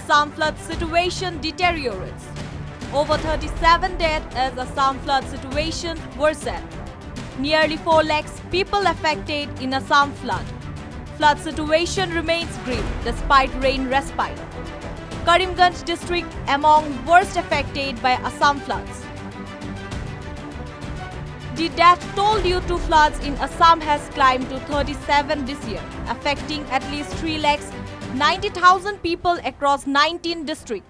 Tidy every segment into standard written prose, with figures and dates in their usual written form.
Assam flood situation deteriorates. Over 37 dead as Assam flood situation worsened. Nearly 4 lakhs people affected in Assam flood. Flood situation remains grim despite rain respite. Karimganj district among worst affected by Assam floods. The death toll due to floods in Assam has climbed to 37 this year, affecting at least 3,90,000 people across 19 districts.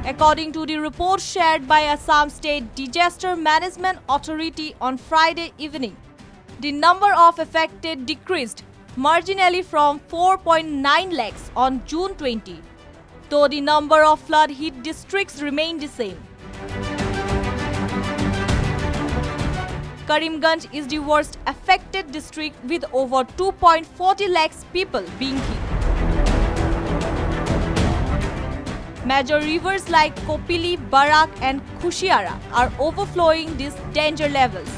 According to the report shared by Assam State Disaster Management Authority on Friday evening, the number of affected decreased marginally from 4.9 lakhs on June 20, though the number of flood-hit districts remained the same. Karimganj is the worst affected district with over 2.40 lakhs people being hit. Major rivers like Kopili, Barak and Khushiara are overflowing these danger levels.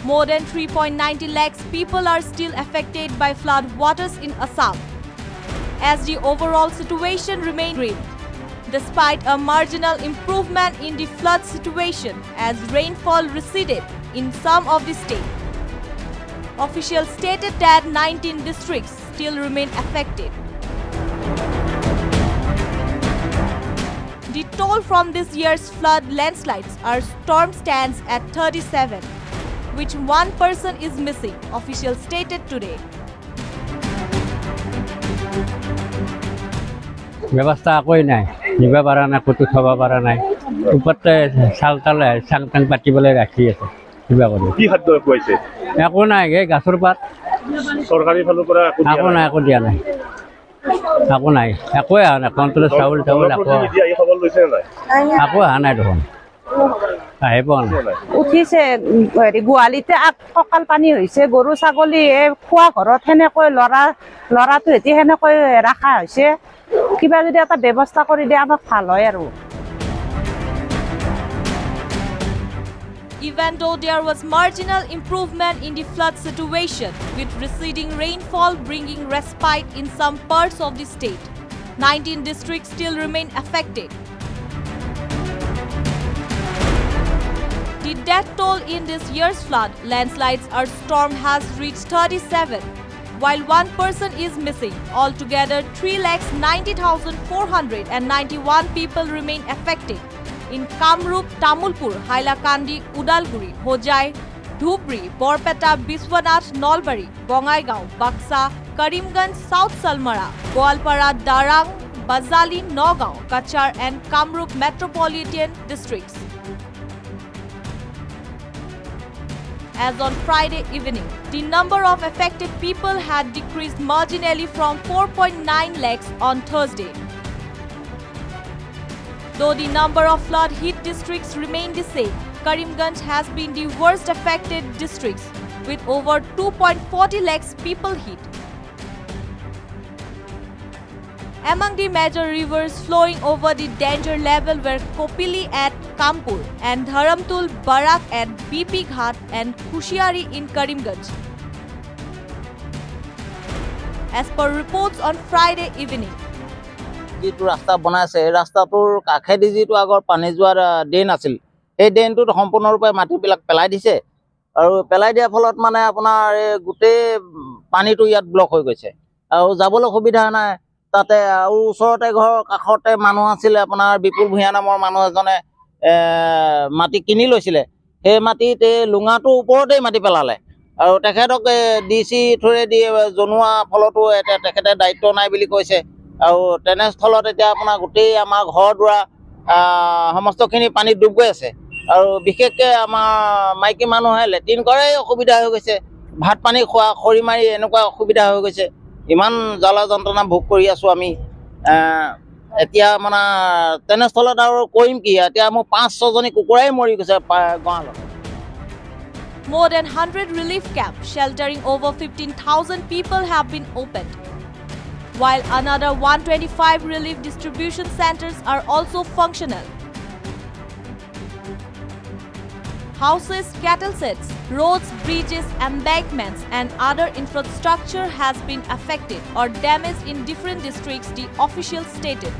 More than 3.90 lakhs people are still affected by flood waters in Assam, as the overall situation remains grim, despite a marginal improvement in the flood situation as rainfall receded in some of the states. Officials stated that 19 districts still remain affected. The toll from this year's flood landslides or storm stands at 37, which one person is missing, officials stated today. व्यवस्था कोई नहीं निबा पारा ना कुछ खावा पारा नहीं ऊपर ते साल ताले सांग तंग पाटी बोले रखी है निबा करे কি খাদ্য খুৱাইছে একো নাই গে গাছৰ পাত সৰকাৰী ফালৰ পৰা একো নাই একো দিয়া নাই একো নাই একো আহা নাই কন্ট্ৰল চাউল চাউল একো মিডিয়া এই খবৰ লৈছে নাই একো আহা নাই দেখোন আহিব নাই উঠিছে গোৱালিতে সকাল পানী হৈছে গৰু ছাগলী খোৱা ঘৰত হেনেকৈ লৰাটো হেতি হেনেকৈ ৰাখা হৈছে কিবা যদি এটা ব্যৱস্থা কৰি দিয়ে আমাক ভাল হয় আৰু Even though there was marginal improvement in the flood situation, with receding rainfall bringing respite in some parts of the state, 19 districts still remain affected. The death toll in this year's flood, landslides or storm has reached 37, while one person is missing. Altogether, 3,90,491 people remain affected in Kamrup, Tamulpur, Hailakandi, Udalguri, Hojai, Dhubri, Borpeta, Biswanath, Nolbari, Bongaigaon, Baksa, Karimganj, South Salmara, Goalpara, Darang, Bazali, Nagaon, Kachar and Kamrup metropolitan districts. As on Friday evening, the number of affected people had decreased marginally from 4.9 lakhs on Thursday. Though the number of flood-hit districts remained the same, Karimganj has been the worst affected districts with over 2.40 lakhs people hit. Among the major rivers flowing over the danger level were Kopili at Kampur and Dharamtul, Barak at BP Ghat and Khushiari in Karimganj. As per reports on Friday evening, যিটো ৰাস্তা বনাইছে ৰাস্তাটোৰ কাষেদি যিটো আগৰ পানী যোৱাৰ drain আছিল এই ড্ৰেইনটোত সম্পূৰ্ণৰূপে মাটিবিলাক পেলাই দিছে আৰু পেলাই দিয়াৰ ফলত মানে আপোনাৰ গোটেই পানীটো ইয়াত ব্লক হৈ গৈছে আৰু যাবলৈ সুবিধা নাই তাতে আৰু ওচৰতে ঘৰ কাষতে মানুহ আছিল আপোনাৰ বিপুল ভূঞা নামৰ মানুহ এজনে মাটি কিনি লৈছিলে সেই মাটিতে লুঙাটো ওপৰতে মাটি পেলালে আৰু তেখেতক ডিসি থৰেদি জনোৱা ফলতো তেখেতে দায়িত্ব নাই বুলি কৈছে আৰু তেনেস্থলত এতিয়া আপোনাৰ গোটেই আমাৰ ঘৰ দুৱাৰ সমস্তখিনি পানীত ডুব গৈ আছে আৰু বিশেষকৈ আমাৰ মাইকী মানুহে লেট্ৰিন কৰে অসুবিধা হৈ গৈছে ভাত পানী খোৱা খৰি মাৰি এনেকুৱা অসুবিধা হৈ গৈছে ইমান জ্বালা যন্ত্ৰণা ভোগ কৰি আছো আমি এতিয়া মানে তেনেস্থলত আৰু কৰিম কি এতিয়া মোৰ 5-6 জনী কুকুৰাই মৰি গৈছে গাঁৱত more than 100 relief camps sheltering over 15,000 people have been opened, while another 125 relief distribution centers are also functional. Houses, cattle sheds, roads, bridges, embankments and other infrastructure has been affected or damaged in different districts, the official stated.